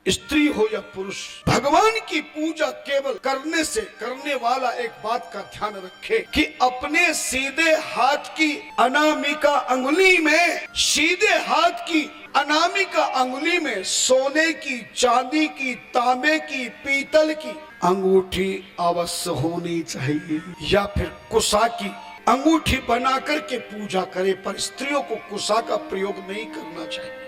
स्त्री हो या पुरुष, भगवान की पूजा केवल करने से करने वाला एक बात का ध्यान रखे कि अपने सीधे हाथ की अनामिका अंगुली में, सीधे हाथ की अनामिका अंगुली में सोने की, चांदी की, तांबे की, पीतल की अंगूठी अवश्य होनी चाहिए, या फिर कुशा की अंगूठी बना करके पूजा करे, पर स्त्रियों को कुशा का प्रयोग नहीं करना चाहिए।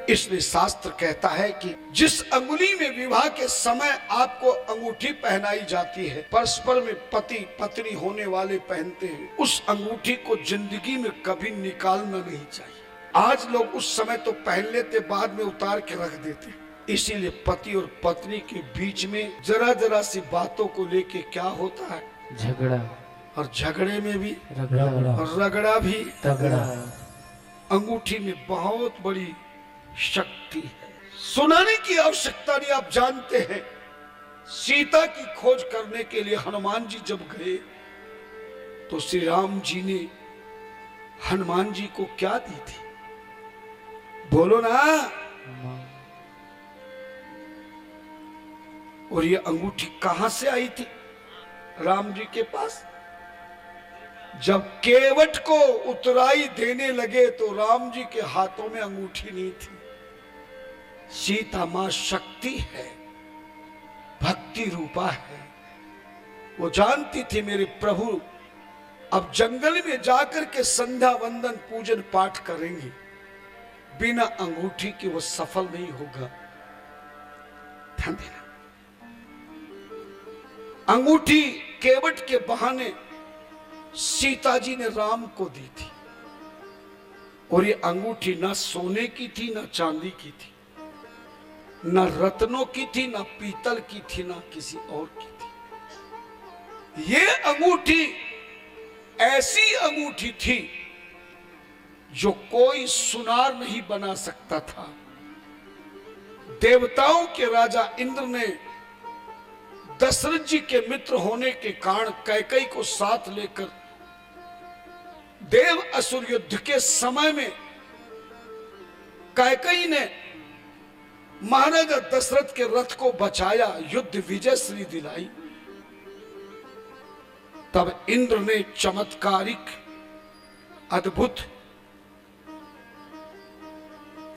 इसलिए शास्त्र कहता है कि जिस अंगुली में विवाह के समय आपको अंगूठी पहनाई जाती है, परस्पर में पति पत्नी होने वाले पहनते हैं, उस अंगूठी को जिंदगी में कभी निकालना नहीं चाहिए। आज लोग उस समय तो पहन लेते, बाद में उतार के रख देते। इसीलिए पति और पत्नी के बीच में जरा जरा सी बातों को लेके क्या होता है, झगड़ा, और झगड़े में भी रगड़ा, और रगड़ा भी तगड़ा। अंगूठी में बहुत बड़ी शक्ति है, सुनाने की आवश्यकता नहीं। आप जानते हैं, सीता की खोज करने के लिए हनुमान जी जब गए तो श्री राम जी ने हनुमान जी को क्या दी थी, बोलो ना। और ये अंगूठी कहां से आई थी राम जी के पास? जब केवट को उतराई देने लगे तो राम जी के हाथों में अंगूठी नहीं थी। सीता मां शक्ति है, भक्ति रूपा है। वो जानती थी मेरे प्रभु अब जंगल में जाकर के संध्या वंदन पूजन पाठ करेंगे, बिना अंगूठी के वो सफल नहीं होगा। ध्यान देना, अंगूठी केवट के बहाने सीता जी ने राम को दी थी, और ये अंगूठी ना सोने की थी, ना चांदी की थी, ना रत्नों की थी, ना पीतल की थी, ना किसी और की थी। ये अंगूठी ऐसी अंगूठी थी जो कोई सुनार नहीं बना सकता था। देवताओं के राजा इंद्र ने दशरथ जी के मित्र होने के कारण कैकेयी को साथ लेकर देव असुर युद्ध के समय में कैकेयी ने महाराजा दशरथ के रथ को बचाया, युद्ध विजय श्री दिलाई। तब इंद्र ने चमत्कारिक अद्भुत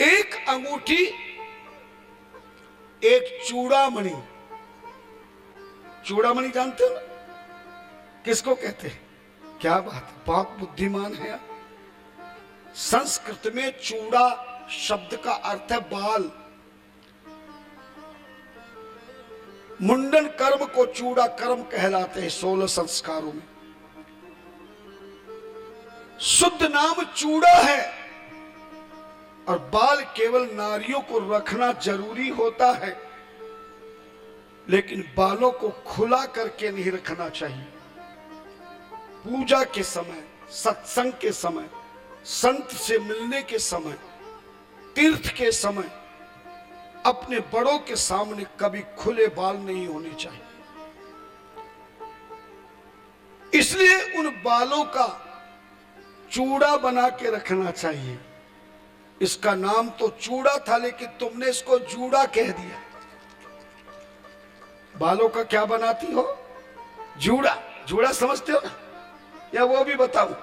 एक अंगूठी, एक चूड़ामणि, चूड़ामणि जानते हो ना किसको कहते हैं? क्या बात है, बहुत बुद्धिमान है। संस्कृत में चूड़ा शब्द का अर्थ है बाल। मुंडन कर्म को चूड़ा कर्म कहलाते हैं 16 संस्कारों में। शुद्ध नाम चूड़ा है, और बाल केवल नारियों को रखना जरूरी होता है, लेकिन बालों को खुला करके नहीं रखना चाहिए। पूजा के समय, सत्संग के समय, संत से मिलने के समय, तीर्थ के समय अपने बड़ों के सामने कभी खुले बाल नहीं होने चाहिए। इसलिए उन बालों का चूड़ा बना के रखना चाहिए। इसका नाम तो चूड़ा था, लेकिन तुमने इसको जूड़ा कह दिया। बालों का क्या बनाती हो? जूड़ा। जूड़ा समझते हो ना, या वो भी बताऊं?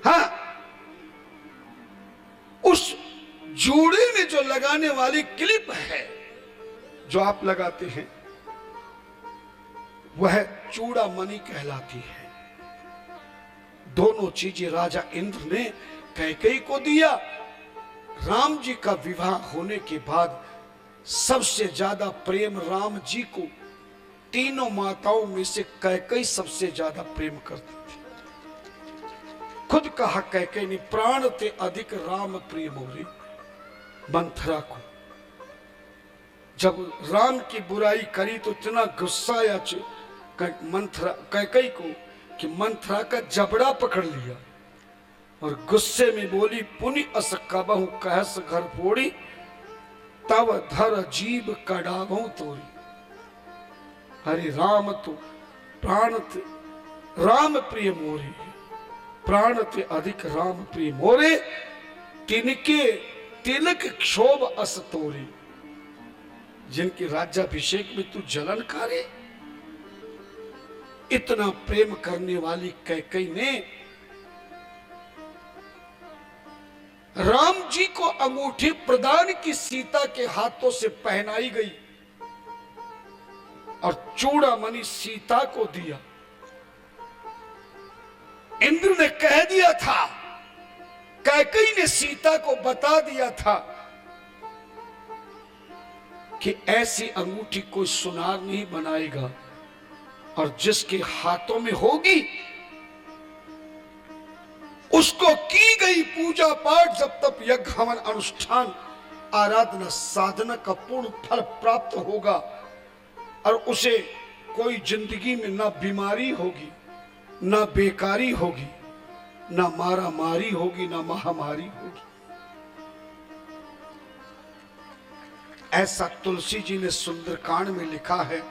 हाँ, उस जूड़े में जो लगाने वाली क्लिप है, जो आप लगाते हैं, वह चूड़ामणि कहलाती है। दोनों चीजें राजा इंद्र ने कैकेयी को दिया। राम जी का विवाह होने के बाद सबसे ज्यादा प्रेम राम जी को तीनों माताओं में से कैकेयी सबसे ज्यादा प्रेम करती थी। खुद कहा कैकेयी ने, प्राण ते अधिक राम प्रिय मोरे। मंथरा को जब राम की बुराई करी तो इतना गुस्सा आया मंथरा कैकेयी को कि मंथरा का जबड़ा पकड़ लिया और गुस्से में बोली, पुनि अस कबहु कहस घर फोड़ी, तब धर जीव कडाभू तोरी। हरे राम तो प्राण ते राम प्रिय मोरे, प्राण ते अधिक राम प्रिय मोरे, तिनके तिलक क्षोभ अस तोरे। जिनके राज्याभिषेक में तू जलन करे। इतना प्रेम करने वाली कैकेयी ने राम जी को अंगूठी प्रदान की, सीता के हाथों से पहनाई गई और चूड़ामणि सीता को दिया। इंद्र ने कह दिया था, कैकेयी ने सीता को बता दिया था कि ऐसी अंगूठी कोई सुनार नहीं बनाएगा, और जिसके हाथों में होगी उसको की गई पूजा पाठ, जब तक यज्ञ हवन अनुष्ठान आराधना साधना का पूर्ण फल प्राप्त होगा, और उसे कोई जिंदगी में ना बीमारी होगी, ना बेकारी होगी, ना मारा मारी होगी, ना महामारी होगी। ऐसा तुलसी जी ने सुंदरकांड में लिखा है।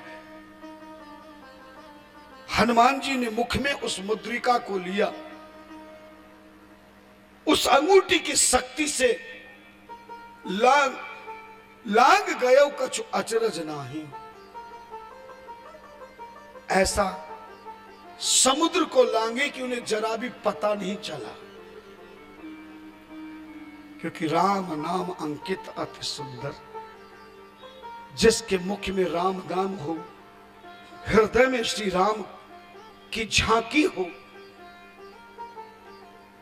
हनुमान जी ने मुख में उस मुद्रिका को लिया, उस अंगूठी की शक्ति से लांग गयो कछु अचरज नाही। ऐसा समुद्र को लांगे कि उन्हें जरा भी पता नहीं चला, क्योंकि राम नाम अंकित अति सुंदर। जिसके मुख में राम नाम हो, हृदय में श्री राम की झांकी हो,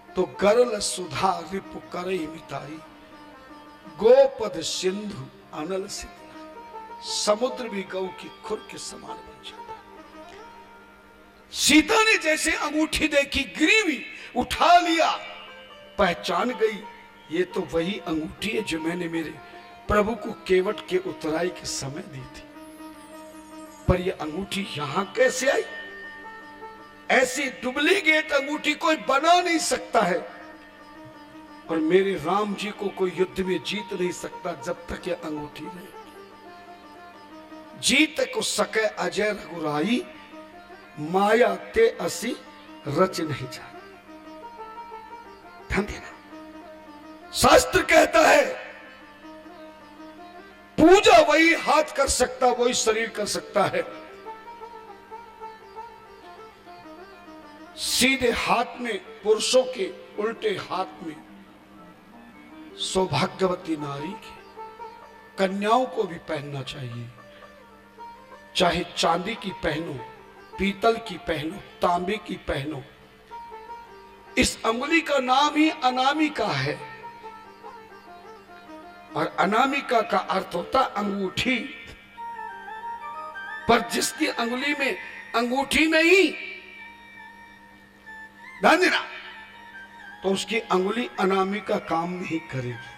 तो गरल सुधा रिपु करई मिताई, गोपद सिंधु अनल सिद्धि। समुद्र भी गौ की खुर के समान बन जाता। सीता ने जैसे अंगूठी देखी, गिरी, उठा लिया, पहचान गई, ये तो वही अंगूठी है जो मैंने मेरे प्रभु को केवट के उतराई के समय दी थी। पर यह अंगूठी यहां कैसे आई? ऐसी डुप्लीकेट अंगूठी कोई बना नहीं सकता है, और मेरे राम जी को कोई युद्ध में जीत नहीं सकता जब तक यह अंगूठी रहेगी। जीत को सके अजय रघुराई, माया ते असी रच नहीं जाए। ध्यान देना, शास्त्र कहता है पूजा वही हाथ कर सकता, वही शरीर कर सकता है। सीधे हाथ में, पुरुषों के उल्टे हाथ में सौभाग्यवती नारी के, कन्याओं को भी पहनना चाहिए। चाहे चांदी की पहनो, पीतल की पहनो, तांबे की पहनो। इस अंगुली का नाम ही अनामिका है, और अनामिका का अर्थ होता अंगूठी। पर जिसकी अंगुली में अंगूठी नहीं, ध्यान देना, तो उसकी अंगुली अनामिका काम नहीं करेगी।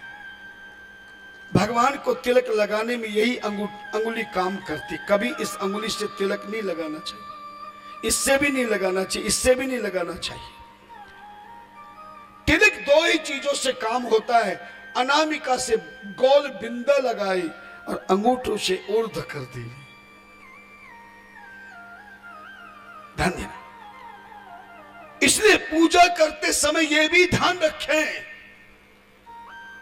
भगवान को तिलक लगाने में यही अंगुली काम करती। कभी इस अंगुली से तिलक नहीं लगाना चाहिए, इससे भी नहीं लगाना चाहिए, इससे भी नहीं लगाना चाहिए। तिलक दो ही चीजों से काम होता है, अनामिका से गोल बिंदा लगाई और अंगूठों से ऊर्ध्व कर दी। ध्यान देना। इसलिए पूजा करते समय यह भी ध्यान रखें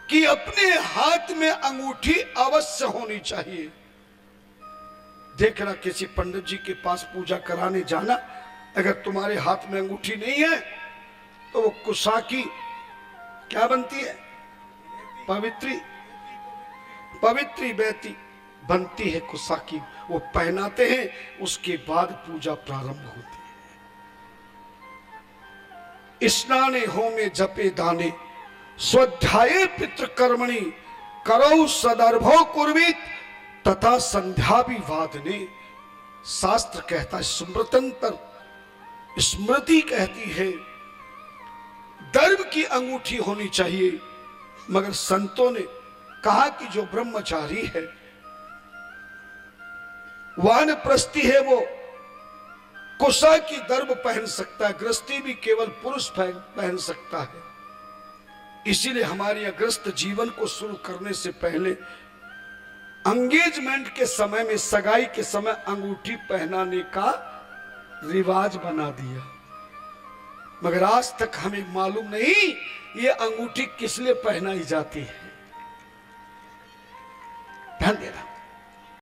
कि अपने हाथ में अंगूठी अवश्य होनी चाहिए। देखना, किसी पंडित जी के पास पूजा कराने जाना, अगर तुम्हारे हाथ में अंगूठी नहीं है तो वो कुशाकी क्या बनती है, पवित्री बेटी बनती है कुशाकी। वो पहनाते हैं, उसके बाद पूजा प्रारंभ होती है। स्नाने होमे जपे दाने, स्वाध्याये पितृकर्मणि, करौ सदर्भो कुर्वीत तथा संध्या भी वादने। शास्त्र कहता है, स्मृतंतर, स्मृति कहती है दर्भ की अंगूठी होनी चाहिए। मगर संतों ने कहा कि जो ब्रह्मचारी है, वानप्रस्थी है, वो कुशा की दर्भ पहन सकता है, गृहस्थी भी केवल पुरुष पहन सकता है। इसीलिए हमारे गृहस्थ जीवन को शुरू करने से पहले एंगेजमेंट के समय में, सगाई के समय अंगूठी पहनाने का रिवाज बना दिया। मगर आज तक हमें मालूम नहीं ये अंगूठी किस लिए पहनाई जाती है। ध्यान देना।